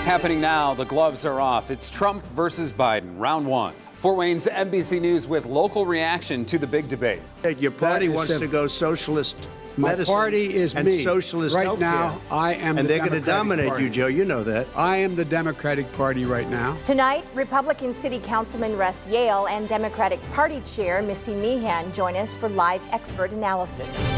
Happening now, the gloves are off. It's Trump versus Biden, round one. Fort Wayne's NBC News with local reaction to the big debate. Your party wants to go socialist medicine. My party is and me. socialist right healthcare. Now, I am and the they're going to dominate Party. you, Joe. You know that. I am the Democratic Party right now. Tonight, Republican City Councilman Russ Yale and Democratic Party Chair Misty Meehan join us for live expert analysis.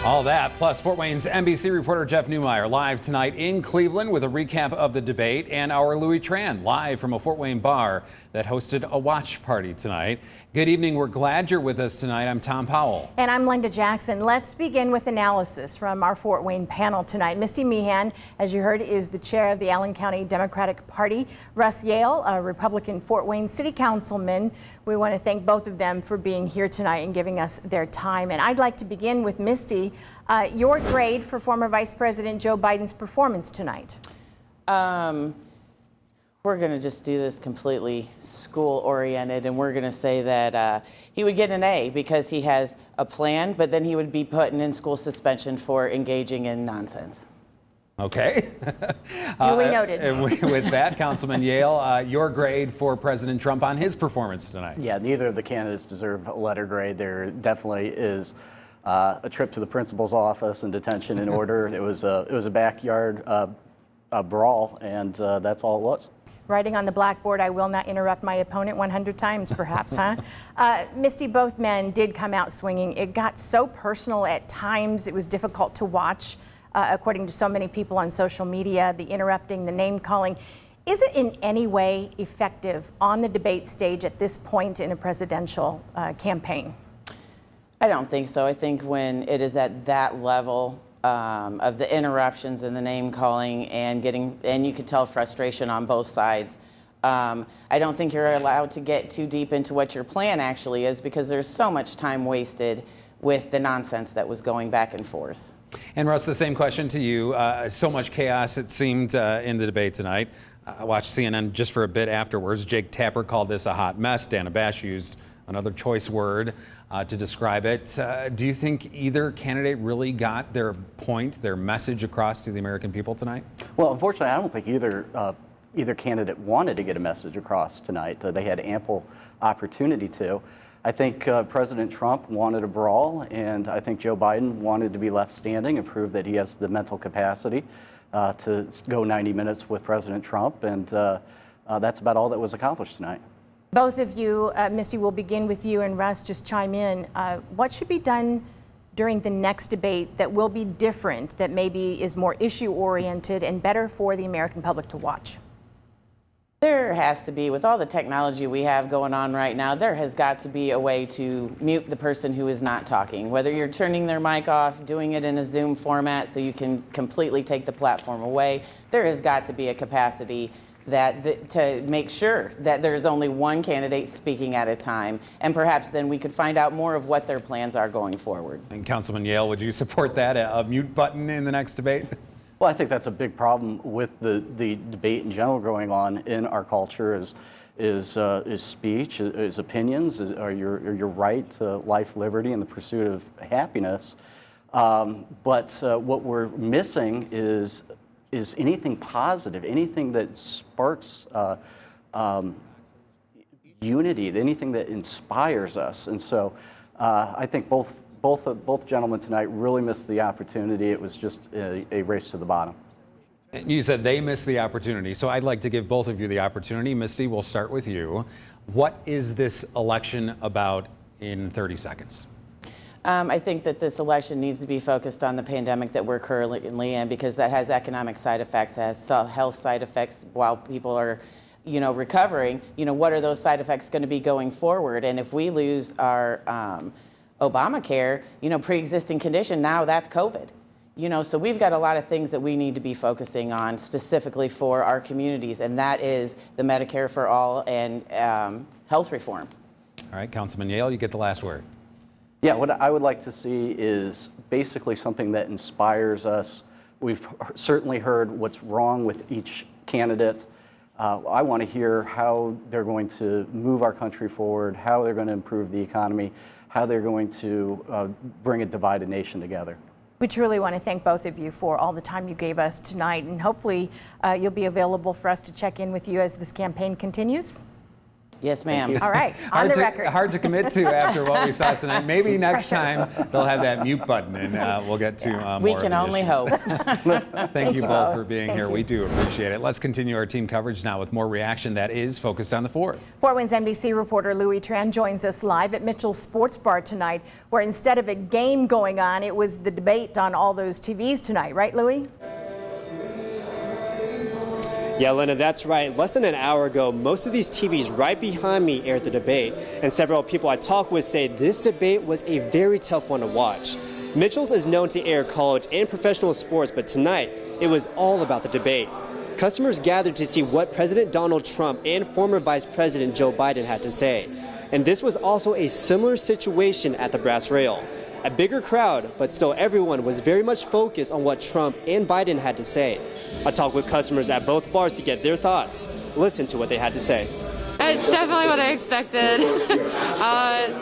All that, plus Fort Wayne's NBC reporter Jeff Newmeyer live tonight in Cleveland with a recap of the debate, and our Louis Tran live from a Fort Wayne bar that hosted a watch party tonight. Good evening. We're glad you're with us tonight. I'm Tom Powell. And I'm Linda Jackson. Let's begin with analysis from our Fort Wayne panel tonight. Misty Meehan, as you heard, is the chair of the Allen County Democratic Party. Russ Yale, a Republican Fort Wayne City Councilman. We want to thank both of them for being here tonight and giving us their time. And I'd like to begin with Misty. Your grade for former Vice President Joe Biden's performance tonight. We're going to just do this completely school-oriented, and we're going to say that he would get an A because he has a plan, but then he would be put in school suspension for engaging in nonsense. Okay. Duly noted. With that, Councilman Yale, your grade for President Trump on his performance tonight. Yeah, neither of the candidates deserve a letter grade. There definitely is a trip to the principal's office and detention in order. It was a backyard brawl, and that's all it was. Writing on the blackboard, I will not interrupt my opponent 100 times, perhaps, huh? Misty, both men did come out swinging. It got so personal at times, it was difficult to watch, according to so many people on social media, the interrupting, the name calling. Is it in any way effective on the debate stage at this point in a presidential campaign? I don't think so. I think when it is at that level of the interruptions and the name calling and you could tell frustration on both sides. I don't think you're allowed to get too deep into what your plan actually is because there's so much time wasted with the nonsense that was going back and forth. And Russ, the same question to you. So much chaos, it seemed, in the debate tonight. I watched CNN just for a bit afterwards. Jake Tapper called this a hot mess. Dana Bash used another choice word to describe it. Do you think either candidate really got their point, their message across to the American people tonight? Well, unfortunately, I don't think either candidate wanted to get a message across tonight. They had ample opportunity to. I think President Trump wanted a brawl, and I think Joe Biden wanted to be left standing and prove that he has the mental capacity to go 90 minutes with President Trump, and that's about all that was accomplished tonight. Both of you, Misty, we'll begin with you, and Russ, just chime in. What should be done during the next debate that will be different, that maybe is more issue-oriented and better for the American public to watch? There has to be, with all the technology we have going on right now, there has got to be a way to mute the person who is not talking. Whether you're turning their mic off, doing it in a Zoom format so you can completely take the platform away, there has got to be a capacity to make sure that there's only one candidate speaking at a time, and perhaps then we could find out more of what their plans are going forward. And Councilman Yale, would you support that, a mute button in the next debate? Well, I think that's a big problem with the debate in general going on in our culture is speech, is opinions, or your right to life, liberty, and the pursuit of happiness. But what we're missing is anything positive, anything that sparks unity, anything that inspires us. And so I think both gentlemen tonight really missed the opportunity. It was just a race to the bottom. And you said they missed the opportunity, so I'd like to give both of you the opportunity. Misty, we'll start with you. What is this election about in 30 seconds? I think that this election needs to be focused on the pandemic that we're currently in, because that has economic side effects, has health side effects while people are, recovering. What are those side effects going to be going forward? And if we lose our Obamacare, pre-existing condition, now that's COVID. So we've got a lot of things that we need to be focusing on specifically for our communities, and that is the Medicare for all and health reform. All right, Councilman Yale, you get the last word. Yeah, what I would like to see is basically something that inspires us. We've certainly heard what's wrong with each candidate. I want to hear how they're going to move our country forward, how they're going to improve the economy, how they're going to bring a divided nation together. We truly want to thank both of you for all the time you gave us tonight, and hopefully you'll be available for us to check in with you as this campaign continues. Yes, ma'am. All right, on the record. Hard to commit to after what we saw tonight. Maybe next time they'll have that mute button, and we'll get to more. We can only hope. Thank you both for being here. You. We do appreciate it. Let's continue our team coverage now with more reaction that is focused on the Fort. Fort Wayne's NBC reporter Louis Tran joins us live at Mitchell's Sports Bar tonight, where instead of a game going on, it was the debate on all those TVs tonight, right, Louis? Yeah, Lena, that's right. Less than an hour ago, most of these TVs right behind me aired the debate, and several people I talked with say this debate was a very tough one to watch. Mitchell's is known to air college and professional sports, but tonight it was all about the debate. Customers gathered to see what President Donald Trump and former Vice President Joe Biden had to say. And this was also a similar situation at the brass rail. A bigger crowd, but still everyone was very much focused on what Trump and Biden had to say. I talked with customers at both bars to get their thoughts. Listen to what they had to say. It's definitely what I expected.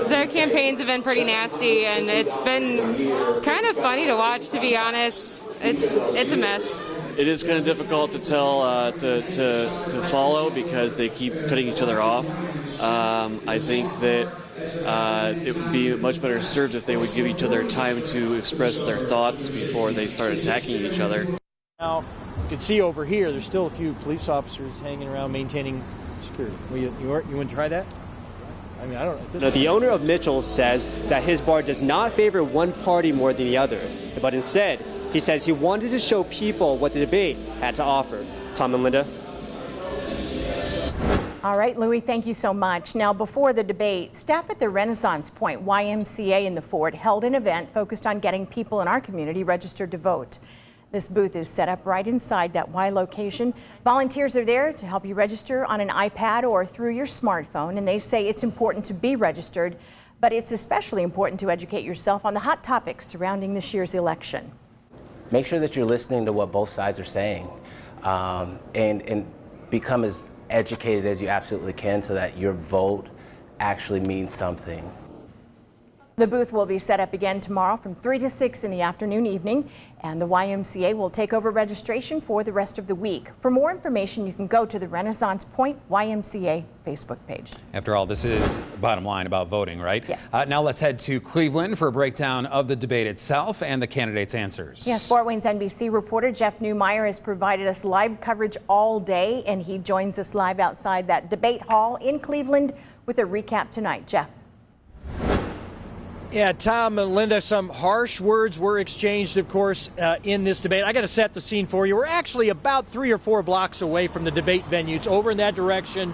Their campaigns have been pretty nasty, and it's been kind of funny to watch, to be honest. It's a mess. It is kind of difficult to tell to follow because they keep cutting each other off. I think that it would be much better served if they would give each other time to express their thoughts before they start attacking each other. Now, you can see over here, there's still a few police officers hanging around maintaining security. You want to try that? I mean, I don't know. Now, the owner of Mitchell's says that his bar does not favor one party more than the other, but instead, he says he wanted to show people what the debate had to offer. Tom and Linda. All right, Louis, thank you so much. Now, before the debate, staff at the Renaissance Point YMCA in the Fort held an event focused on getting people in our community registered to vote. This booth is set up right inside that Y location. Volunteers are there to help you register on an iPad or through your smartphone, and they say it's important to be registered, but it's especially important to educate yourself on the hot topics surrounding this year's election. Make sure that you're listening to what both sides are saying, and become as educated as you absolutely can so that your vote actually means something. The booth will be set up again tomorrow from 3 to 6 in the afternoon evening, and the YMCA will take over registration for the rest of the week. For more information, you can go to the Renaissance Point YMCA Facebook page. After all, this is bottom line about voting, right? Yes. Now let's head to Cleveland for a breakdown of the debate itself and the candidates' answers. Yes, Fort Wayne's NBC reporter Jeff Newmeyer has provided us live coverage all day, and he joins us live outside that debate hall in Cleveland with a recap tonight. Jeff. Yeah, Tom and Linda, some harsh words were exchanged, of course, in this debate. I got to set the scene for you. We're actually about 3 or 4 blocks away from the debate venue. It's over in that direction.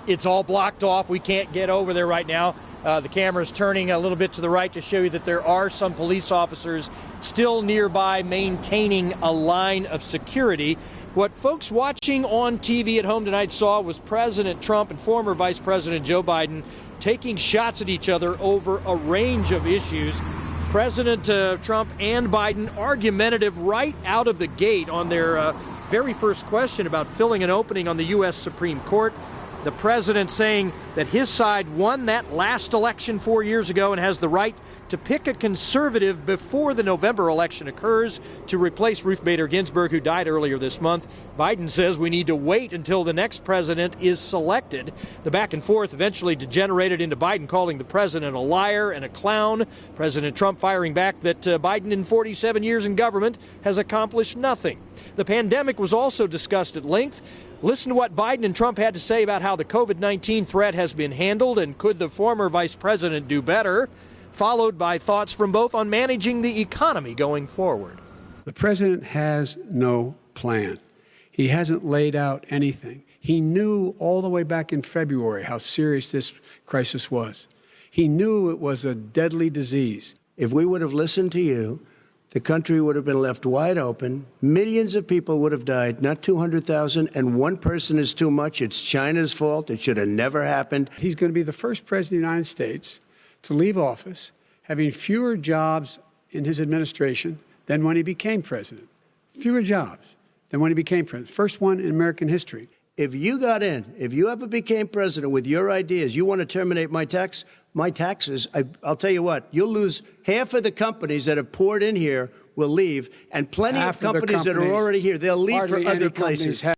It's all blocked off. We can't get over there right now. The camera's turning a little bit to the right to show you that there are some police officers still nearby maintaining a line of security. What folks watching on TV at home tonight saw was President Trump and former Vice President Joe Biden taking shots at each other over a range of issues. President Trump and Biden argumentative right out of the gate on their very first question about filling an opening on the U.S. Supreme Court. The president saying that his side won that last election 4 years ago and has the right to pick a conservative before the November election occurs to replace Ruth Bader Ginsburg, who died earlier this month. Biden says we need to wait until the next president is selected. The back and forth eventually degenerated into Biden calling the president a liar and a clown. President Trump firing back that Biden in 47 years in government has accomplished nothing. The pandemic was also discussed at length. Listen to what Biden and Trump had to say about how the COVID-19 threat has been handled and could the former vice president do better, followed by thoughts from both on managing the economy going forward. The president has no plan. He hasn't laid out anything. He knew all the way back in February how serious this crisis was. He knew it was a deadly disease. If we would have listened to you, the country would have been left wide open. Millions of people would have died, not 200,000, and one person is too much. It's China's fault. It should have never happened. He's going to be the first president of the United States to leave office having fewer jobs in his administration than when he became president. Fewer jobs than when he became president. First one in American history. If you got in, if you ever became president with your ideas, you want to terminate my taxes, I'll tell you what, you'll lose half of the companies that have poured in here will leave, and plenty Half of companies that are already here, they'll leave for hardly any other companies places. have.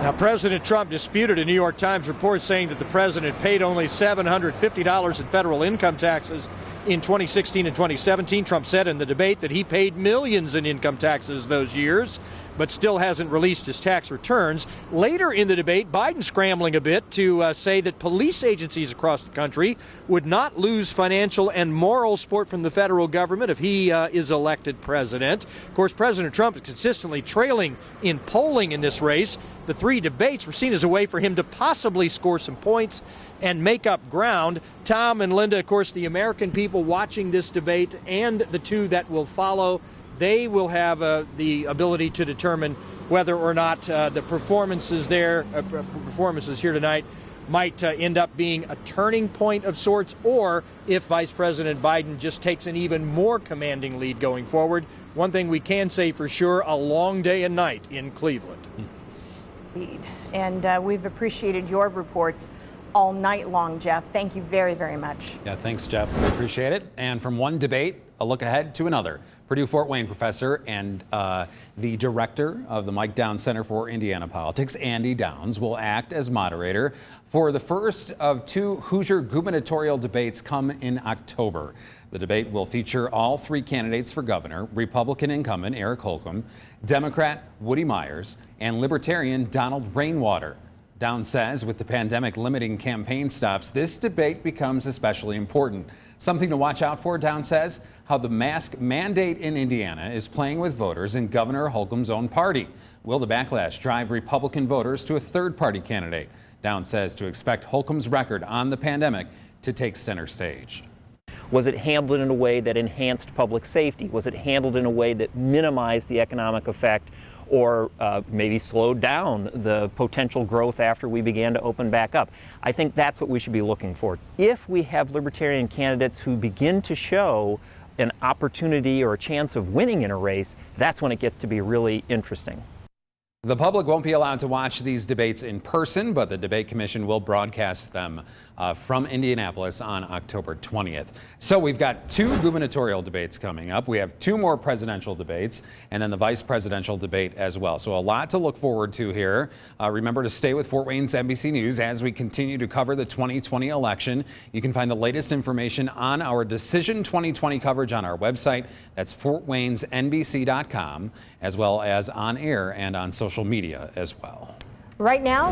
Now, President Trump disputed a New York Times report saying that the president paid only $750 in federal income taxes in 2016 and 2017. Trump said in the debate that he paid millions in income taxes those years, but still hasn't released his tax returns. Later in the debate, Biden scrambling a bit to say that police agencies across the country would not lose financial and moral support from the federal government if he is elected president. Of course, President Trump is consistently trailing in polling in this race. The three debates were seen as a way for him to possibly score some points and make up ground. Tom and Linda, of course, the American people watching this debate and the two that will follow, they will have the ability to determine whether or not the performances here tonight might end up being a turning point of sorts, or if Vice President Biden just takes an even more commanding lead going forward. One thing we can say for sure, a long day and night in Cleveland. And we've appreciated your reports all night long, Jeff. Thank you very, very much. Yeah, thanks, Jeff. Appreciate it. And from one debate, a look ahead to another. Purdue Fort Wayne professor and the director of the Mike Downs Center for Indiana Politics, Andy Downs, will act as moderator for the first of two Hoosier gubernatorial debates come in October. The debate will feature all three candidates for governor: Republican incumbent Eric Holcomb, Democrat Woody Myers, and Libertarian Donald Rainwater. Downs says with the pandemic limiting campaign stops, this debate becomes especially important. Something to watch out for, Downs says, how the mask mandate in Indiana is playing with voters in Governor Holcomb's own party. Will the backlash drive Republican voters to a third-party candidate? Downs says to expect Holcomb's record on the pandemic to take center stage. Was it handled in a way that enhanced public safety? Was it handled in a way that minimized the economic effect, or maybe slowed down the potential growth after we began to open back up? I think that's what we should be looking for. If we have libertarian candidates who begin to show an opportunity or a chance of winning in a race, that's when it gets to be really interesting. The public won't be allowed to watch these debates in person, but the Debate Commission will broadcast them from Indianapolis on October 20th. So we've got two gubernatorial debates coming up. We have two more presidential debates, and then the vice presidential debate as well. So a lot to look forward to here. Remember to stay with Fort Wayne's NBC News as we continue to cover the 2020 election. You can find the latest information on our Decision 2020 coverage on our website. That's fortwaynesnbc.com, as well as on air and on social media as well. Right now,